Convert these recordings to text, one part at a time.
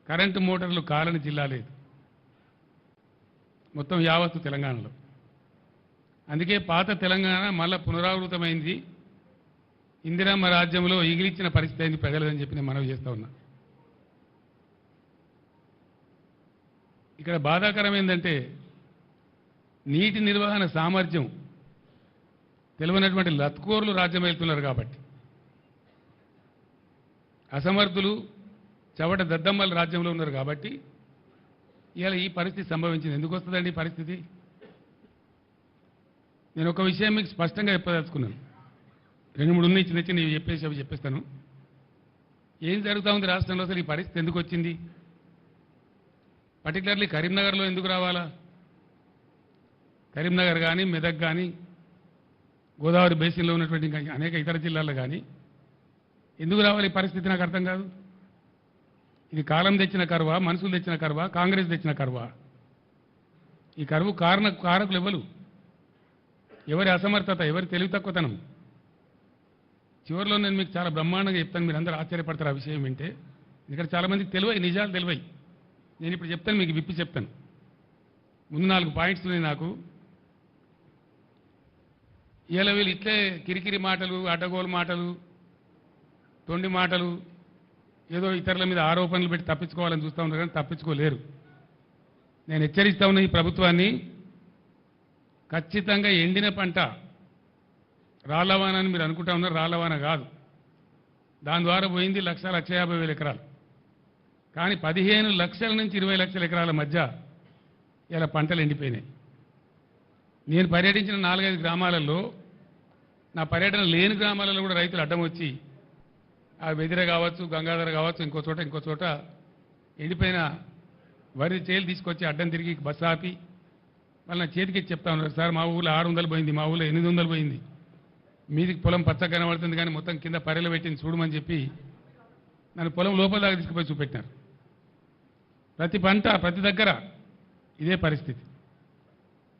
Current మోటార్లు కాలని జిల్లా లేదు మొత్తం యావత్తు తెలంగాణలో. అందుకే పాత తెలంగాణ మళ్ళా పునరావృతమైంది. ఇందిరమ్మ రాజ్యంలో ఎగిరిచ్చిన పరిస్థితి అయింది ప్రజలని చెప్పి నేను మనవి చేస్తా ఉన్నా. ఇక్కడ బాధాకరం ఏంటంటే నీటి నిర్వహణ సామర్థ్యం తెలియనటువంటి లత్కోర్లు రాజ్యం వెళ్తున్నారు కాబట్టి, అసమర్థులు చవట దద్దమ్మల రాజ్యంలో ఉన్నారు కాబట్టి ఇవాళ ఈ పరిస్థితి సంభవించింది. ఎందుకు వస్తుందండి ఈ పరిస్థితి? నేను ఒక విషయం మీకు స్పష్టంగా చెప్పదలుచుకున్నాను. 2-3 ఉన్నాయి చిన్న చిన్న అవి చెప్పేస్తాను. ఏం జరుగుతూ ఉంది రాష్ట్రంలో, అసలు ఈ పరిస్థితి ఎందుకు వచ్చింది? పర్టికులర్లీ కరీంనగర్లో ఎందుకు రావాలా? కరీంనగర్ కానీ మెదక్ కానీ గోదావరి బేసిన్లో ఉన్నటువంటి ఇంకా అనేక ఇతర జిల్లాల్లో కానీ ఎందుకు రావాలి ఈ పరిస్థితి నాకు అర్థం కాదు. ఇది కాలం తెచ్చిన కరువా, మనుషులు తెచ్చిన కరువా, కాంగ్రెస్ తెచ్చిన కరువా? ఈ కరువు కారకులు ఎవరు? ఎవరి అసమర్థత, ఎవరి తెలివి తక్కువతనం? చివరిలో నేను మీకు చాలా బ్రహ్మాండంగా చెప్తాను, మీరు అందరూ ఆశ్చర్యపడతారు ఆ విషయం వింటే. ఇక్కడ చాలామందికి తెలివై, నిజాలు తెలివై. నేను ఇప్పుడు చెప్తాను, మీకు విప్పి చెప్తాను. ముందు 4 పాయింట్స్ ఉన్నాయి నాకు. ఇలా వీళ్ళు ఇట్లే కిరికిరి మాటలు, అడ్డగోలు మాటలు, తొండి మాటలు, ఏదో ఇతరుల మీద ఆరోపణలు పెట్టి తప్పించుకోవాలని చూస్తూ ఉన్నారు, కానీ తప్పించుకోలేరు. నేను హెచ్చరిస్తా ఉన్న ఈ ప్రభుత్వాన్ని, ఖచ్చితంగా ఎండిన పంట రాళ్లవాన అని మీరు అనుకుంటా ఉన్నారు. రాళ్లవాన కాదు. దాని ద్వారా పోయింది 1,50,000 ఎకరాలు. కానీ 15 లక్షల నుంచి 20 లక్షల ఎకరాల మధ్య ఇలా పంటలు ఎండిపోయినాయి. నేను పర్యటించిన 4-5 గ్రామాలలో, నా పర్యటన లేని గ్రామాలలో కూడా రైతులు అడ్డం వచ్చి ఆ బెదిర కావచ్చు, గంగాధర కావచ్చు, ఇంకో చోట ఎండిపోయిన వరి చేలు తీసుకొచ్చి అడ్డం తిరిగి బస్సు ఆపి వాళ్ళ చేతికి చెప్తా ఉన్నారు, సార్ మా ఊళ్ళో 600 పోయింది, మా ఊళ్ళో 800 పోయింది, మీదికి పొలం పచ్చగా కనబడుతుంది కానీ మొత్తం కింద పర్రెలు పెట్టింది చూడమని చెప్పి నన్ను పొలం లోపల దాకా తీసుకుపోయి చూపెట్టినారు. ప్రతి పంట ప్రతి దగ్గర ఇదే పరిస్థితి.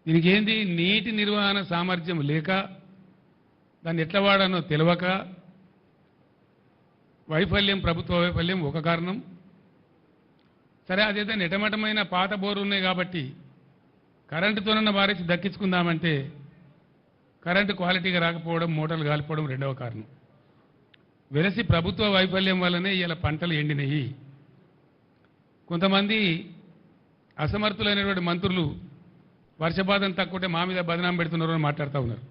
దీనికి ఏంది? నీటి నిర్వహణ సామర్థ్యం లేక, దాన్ని ఎట్లా వాడానో తెలియక, వైఫల్యం, ప్రభుత్వ వైఫల్యం ఒక కారణం. సరే, అదేదో నెటమటమైన పాత బోరు ఉన్నాయి కాబట్టి కరెంటుతోనన్న వారేసి దక్కించుకుందామంటే కరెంటు క్వాలిటీగా రాకపోవడం, మోటార్లు కాలిపోవడం రెండవ కారణం. వెలసి ప్రభుత్వ వైఫల్యం వల్లనే ఇలా పంటలు ఎండినాయి. కొంతమంది అసమర్థులైనటువంటి మంత్రులు వర్షపాతం తక్కువటే మా మీద బదనాం పెడుతున్నారు అని మాట్లాడుతూ ఉన్నారు.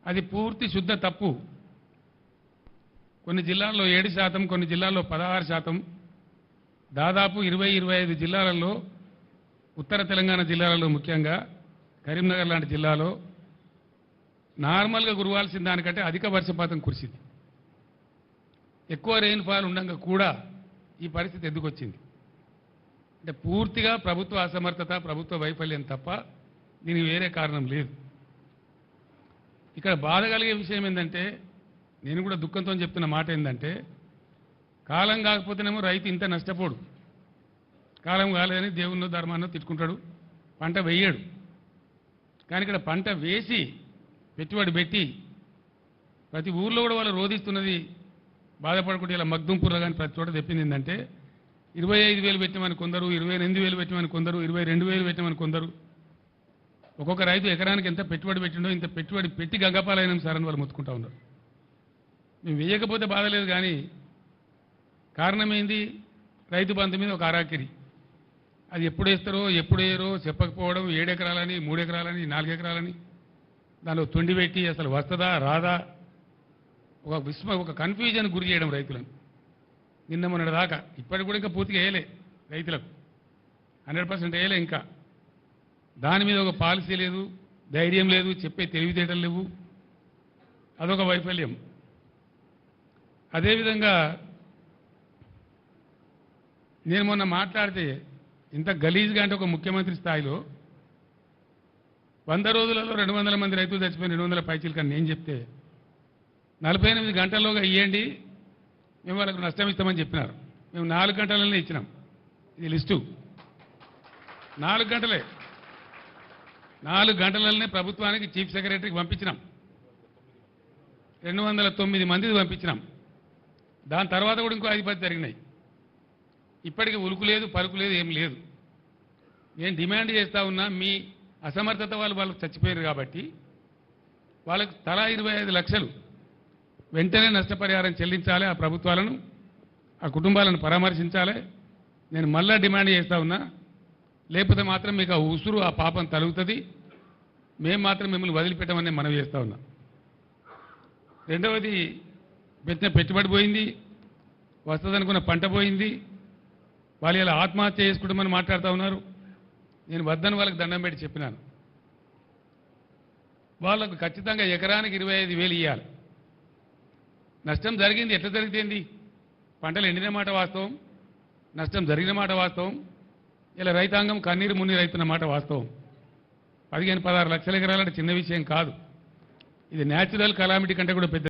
అది పూర్తి శుద్ధ తప్పు. కొన్ని జిల్లాల్లో 7%, కొన్ని జిల్లాల్లో 16%, దాదాపు 20-25 జిల్లాలలో, ఉత్తర తెలంగాణ జిల్లాలలో, ముఖ్యంగా కరీంనగర్ లాంటి జిల్లాలో నార్మల్గా కురవాల్సిన దానికంటే అధిక వర్షపాతం కురిసింది. ఎక్కువ రెయిన్ఫాల్ ఉండగా కూడా ఈ పరిస్థితి ఎందుకు వచ్చింది అంటే పూర్తిగా ప్రభుత్వ అసమర్థత, ప్రభుత్వ వైఫల్యం తప్ప దీనికి వేరే కారణం లేదు. ఇక్కడ బాధ కలిగే విషయం ఏంటంటే, నేను కూడా దుఃఖంతో చెప్తున్న మాట ఏంటంటే, కాలం కాకపోతేనేమో రైతు ఇంత నష్టపోడు. కాలం కాలేదని దేవున్నో ధర్మాన్నో తిట్టుకుంటాడు, పంట వేయడు. కానీ ఇక్కడ పంట వేసి పెట్టుబడి పెట్టి ప్రతి ఊర్లో కూడా వాళ్ళు రోధిస్తున్నది బాధపడకుండా ఇలా మగ్దుంపూర్లో కానీ ప్రతి చోట తెప్పింది ఏంటంటే 25,000 పెట్టమని కొందరు, 28,000 పెట్టమని కొందరు, 22,000 పెట్టమని కొందరు. ఒక్కొక్క రైతు ఎకరానికి ఎంత పెట్టుబడి పెట్టిండో ఇంత పెట్టుబడి పెట్టి గంగపాలైనం సార్ అని వాళ్ళు మొత్తుకుంటా ఉన్నారు. మేము వేయకపోతే బాధ లేదు, కానీ కారణం ఏంది? రైతు బంధు మీద ఒక అరాకిరి. అది ఎప్పుడు వేస్తారో ఎప్పుడు వేయరో చెప్పకపోవడం, 7 ఎకరాలని 3 ఎకరాలని 4 ఎకరాలని దానిలో తొండి పెట్టి అసలు వస్తుందా రాదా ఒక కన్ఫ్యూజన్ గురి చేయడం రైతులను. నిన్న మొన్నటి దాకా ఇప్పటికి కూడా ఇంకా పూర్తిగా వేయలే రైతులకు, 100% వేయలే. ఇంకా దాని మీద ఒక పాలసీ లేదు, ధైర్యం లేదు, చెప్పే తెలివితేటలు లేవు. అదొక వైఫల్యం. అదేవిధంగా నేను మొన్న మాట్లాడితే ఇంత గలీజ్గా అంటే ఒక ముఖ్యమంత్రి స్థాయిలో 100 రోజులలో 200 మంది రైతులు చచ్చిపోయిన 200 పైచీలు కానీ నేను చెప్తే 48 గంటల్లోగా ఇవ్వండి, మేము వాళ్ళకు నష్టం ఇస్తామని చెప్పినారు. మేము 4 గంటలనే ఇచ్చినాం. ఇది లిస్టు. 4 గంటలే, 4 గంటలనే ప్రభుత్వానికి చీఫ్ సెక్రటరీకి పంపించినాం. 209 మందికి పంపించినాం. దాని తర్వాత కూడా ఇంకో 5-10 జరిగినాయి. ఇప్పటికీ ఉలుకు లేదు పలుకు లేదు ఏం లేదు. నేను డిమాండ్ చేస్తా ఉన్నా, మీ అసమర్థత వాళ్ళు చచ్చిపోయారు కాబట్టి వాళ్ళకు తలా 25 లక్షలు వెంటనే నష్టపరిహారం చెల్లించాలి. ఆ ప్రభుత్వాలను, ఆ కుటుంబాలను పరామర్శించాలి. నేను మళ్ళా డిమాండ్ చేస్తా ఉన్నా. లేకపోతే మాత్రం మీకు ఆ ఉసురు, ఆ పాపం తలుగుతుంది. మేము మాత్రం మిమ్మల్ని వదిలిపెట్టమని మనవి చేస్తా ఉన్నా. రెండవది, పెట్టిన పెట్టుబడి పోయింది, వస్తుందనుకున్న పంట పోయింది. వాళ్ళు ఇలా ఆత్మహత్య చేసుకుంటామని మాట్లాడుతూ ఉన్నారు. నేను వద్దని వాళ్ళకి దండం పెట్టి చెప్పినాను. వాళ్ళకు ఖచ్చితంగా ఎకరానికి 25,000 ఇవ్వాలి. నష్టం జరిగింది, ఎట్లా జరిగితేంది? పంటలు ఎండిన మాట వాస్తవం, నష్టం జరిగిన మాట వాస్తవం. ఇలా రైతాంగం కన్నీరు మున్నీరు అవుతున్న మాట వాస్తవం. 15-16 లక్షల ఎకరాలంటే చిన్న విషయం కాదు. ఇది న్యాచురల్ కలామిటీ కంటే కూడా పెద్ద